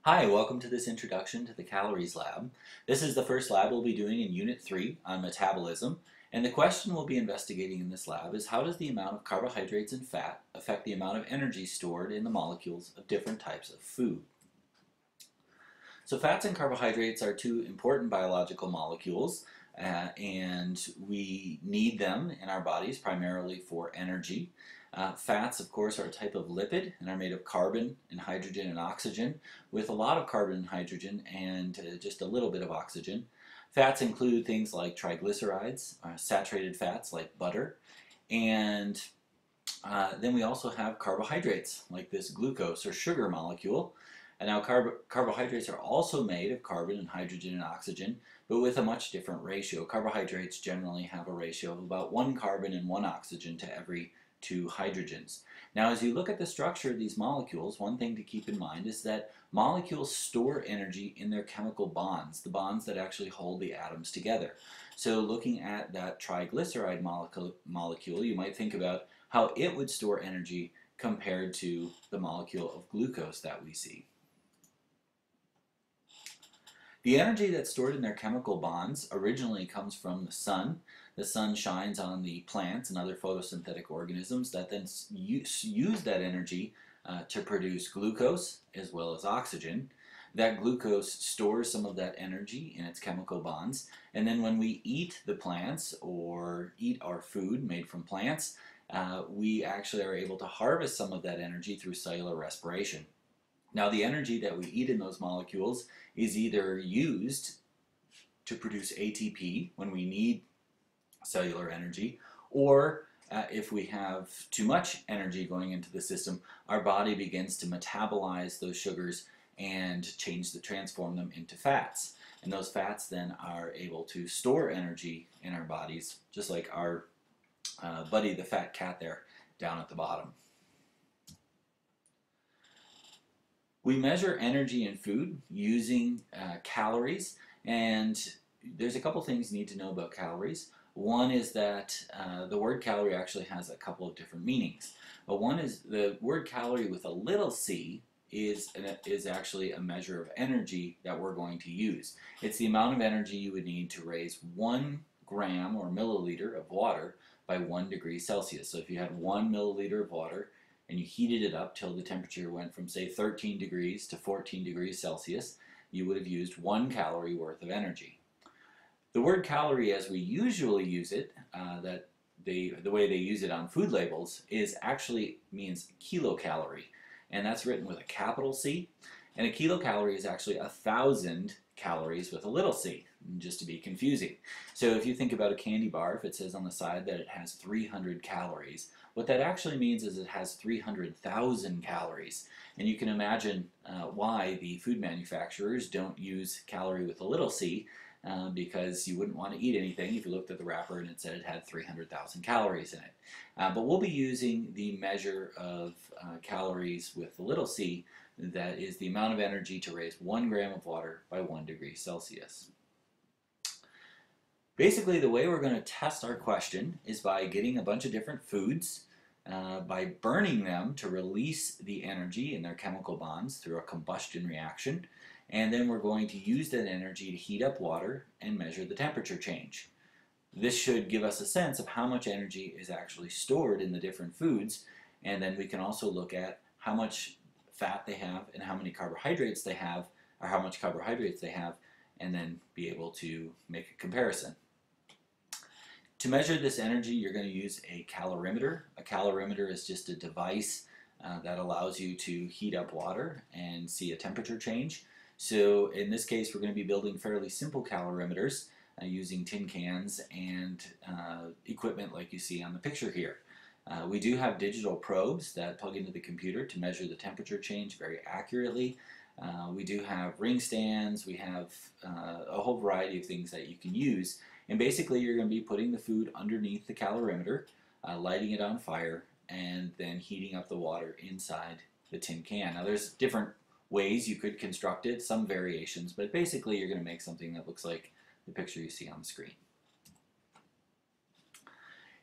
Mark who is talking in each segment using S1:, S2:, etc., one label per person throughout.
S1: Hi, welcome to this introduction to the calories lab. This is the first lab we'll be doing in Unit 3 on metabolism, and the question we'll be investigating in this lab is how does the amount of carbohydrates and fat affect the amount of energy stored in the molecules of different types of food? So fats and carbohydrates are two important biological molecules, and we need them in our bodies primarily for energy. Fats, of course, are a type of lipid and are made of carbon and hydrogen and oxygen, with a lot of carbon and hydrogen and just a little bit of oxygen. Fats include things like triglycerides, saturated fats like butter, and then we also have carbohydrates like this glucose or sugar molecule. And now carbohydrates are also made of carbon and hydrogen and oxygen, but with a much different ratio. Carbohydrates generally have a ratio of about 1 carbon and 1 oxygen to every 2 hydrogens. Now as you look at the structure of these molecules, one thing to keep in mind is that molecules store energy in their chemical bonds, the bonds that actually hold the atoms together. So looking at that triglyceride molecule, you might think about how it would store energy compared to the molecule of glucose that we see. The energy that's stored in their chemical bonds originally comes from the sun. The sun shines on the plants and other photosynthetic organisms that then use that energy to produce glucose as well as oxygen. That glucose stores some of that energy in its chemical bonds, and then when we eat the plants or eat our food made from plants, we actually are able to harvest some of that energy through cellular respiration. Now the energy that we eat in those molecules is either used to produce ATP when we need cellular energy, or if we have too much energy going into the system, our body begins to metabolize those sugars and transform them into fats. And those fats then are able to store energy in our bodies, just like our buddy the fat cat there down at the bottom. We measure energy in food using calories, and there's a couple things you need to know about calories. One is that the word calorie actually has a couple of different meanings. But one is the word calorie with a little c is actually a measure of energy that we're going to use. It's the amount of energy you would need to raise 1 gram or milliliter of water by 1 degree Celsius. So if you had 1 milliliter of water and you heated it up till the temperature went from say 13 degrees to 14 degrees Celsius, you would have used 1 calorie worth of energy. The word calorie as we usually use it, the way they use it on food labels, is actually means kilocalorie, and that's written with a capital C, and a kilocalorie is actually 1,000 calories with a little c, just to be confusing. So if you think about a candy bar, if it says on the side that it has 300 calories, what that actually means is it has 300,000 calories. And you can imagine why the food manufacturers don't use calorie with a little c, because you wouldn't want to eat anything if you looked at the wrapper and it said it had 300,000 calories in it. But we'll be using the measure of calories with a little c, that is the amount of energy to raise 1 gram of water by 1 degree Celsius. Basically, the way we're going to test our question is by getting a bunch of different foods, by burning them to release the energy in their chemical bonds through a combustion reaction, and then we're going to use that energy to heat up water and measure the temperature change. This should give us a sense of how much energy is actually stored in the different foods, and then we can also look at how much fat they have and how many carbohydrates they have, or how much carbohydrates they have, and then be able to make a comparison. To measure this energy, you're going to use a calorimeter. A calorimeter is just a device that allows you to heat up water and see a temperature change. So in this case, we're going to be building fairly simple calorimeters using tin cans and equipment like you see on the picture here. We do have digital probes that plug into the computer to measure the temperature change very accurately. We do have ring stands, we have a whole variety of things that you can use. And basically you're going to be putting the food underneath the calorimeter, lighting it on fire, and then heating up the water inside the tin can. Now there's different ways you could construct it, some variations, but basically you're going to make something that looks like the picture you see on the screen.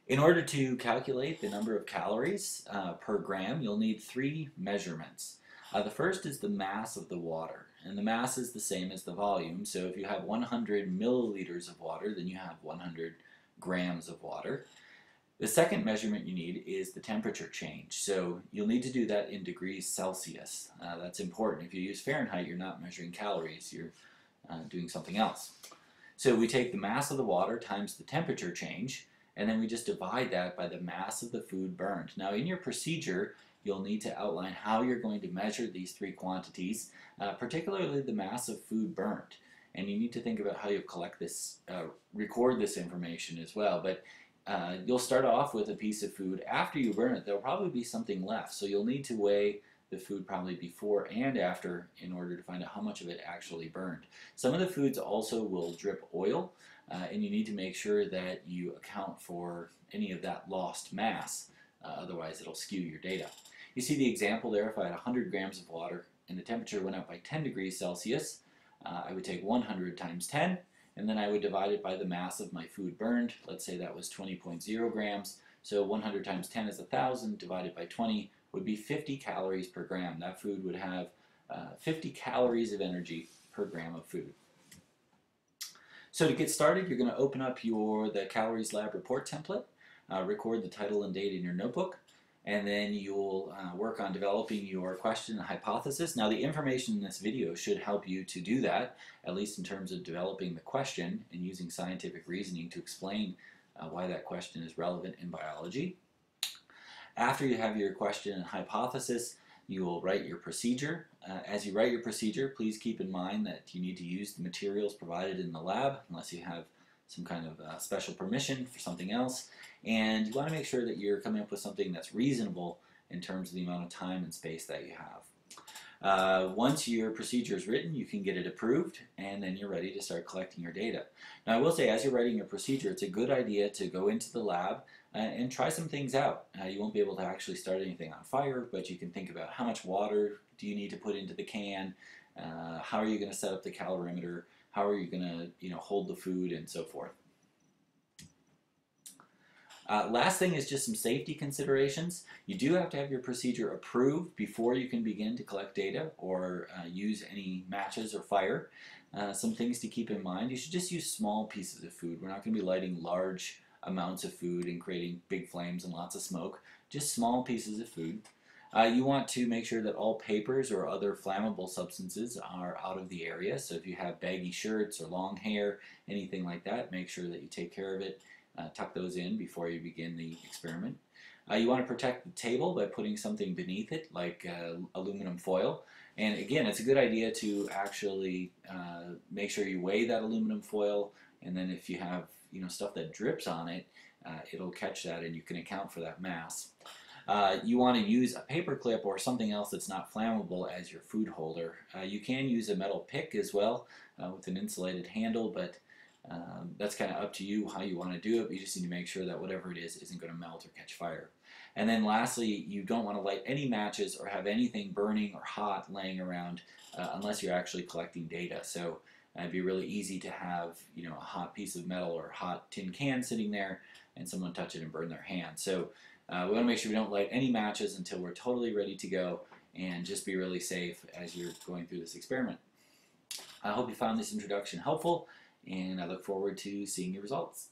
S1: In order to calculate the number of calories per gram, you'll need 3 measurements. The first is the mass of the water, and the mass is the same as the volume. So if you have 100 milliliters of water, then you have 100 grams of water. The second measurement you need is the temperature change. So you'll need to do that in degrees Celsius. That's important. If you use Fahrenheit, you're not measuring calories, you're doing something else. So we take the mass of the water times the temperature change, and then we just divide that by the mass of the food burned. Now in your procedure, you'll need to outline how you're going to measure these three quantities, particularly the mass of food burned. And you need to think about how you'll collect this, record this information as well. But you'll start off with a piece of food. After you burn it, there'll probably be something left. So you'll need to weigh the food probably before and after in order to find out how much of it actually burned. Some of the foods also will drip oil, and you need to make sure that you account for any of that lost mass. Otherwise, it'll skew your data. You see the example there. If I had 100 grams of water and the temperature went up by 10 degrees Celsius, I would take 100 times 10, and then I would divide it by the mass of my food burned. Let's say that was 20.0 grams. So 100 times 10 is 1,000, divided by 20 would be 50 calories per gram. That food would have 50 calories of energy per gram of food. So to get started, you're going to open up the Calories Lab report template, record the title and date in your notebook, and then you'll work on developing your question and hypothesis. Now the information in this video should help you to do that, at least in terms of developing the question and using scientific reasoning to explain why that question is relevant in biology. After you have your question and hypothesis, you will write your procedure. As you write your procedure, please keep in mind that you need to use the materials provided in the lab, unless you have some kind of special permission for something else. And you want to make sure that you're coming up with something that's reasonable in terms of the amount of time and space that you have. Once your procedure is written, you can get it approved, and then you're ready to start collecting your data. Now I will say, as you're writing your procedure, it's a good idea to go into the lab and try some things out. You won't be able to actually start anything on fire, but you can think about how much water do you need to put into the can, how are you going to set up the calorimeter, how are you going to hold the food, and so forth. Last thing is just some safety considerations. You do have to have your procedure approved before you can begin to collect data or use any matches or fire. Some things to keep in mind: you should just use small pieces of food. We're not going to be lighting large amounts of food and creating big flames and lots of smoke. Just small pieces of food. You want to make sure that all papers or other flammable substances are out of the area. So if you have baggy shirts or long hair, anything like that, make sure that you take care of it. Tuck those in before you begin the experiment. You want to protect the table by putting something beneath it, like aluminum foil. And again, it's a good idea to actually make sure you weigh that aluminum foil, and then if you have stuff that drips on it, it'll catch that and you can account for that mass. You want to use a paper clip or something else that's not flammable as your food holder. You can use a metal pick as well with an insulated handle, but that's kind of up to you how you want to do it. But you just need to make sure that whatever it is isn't going to melt or catch fire. And then lastly, you don't want to light any matches or have anything burning or hot laying around unless you're actually collecting data. So it'd be really easy to have a hot piece of metal or hot tin can sitting there and someone touch it and burn their hand. So we want to make sure we don't light any matches until we're totally ready to go, and just be really safe as you're going through this experiment. I hope you found this introduction helpful, and I look forward to seeing your results.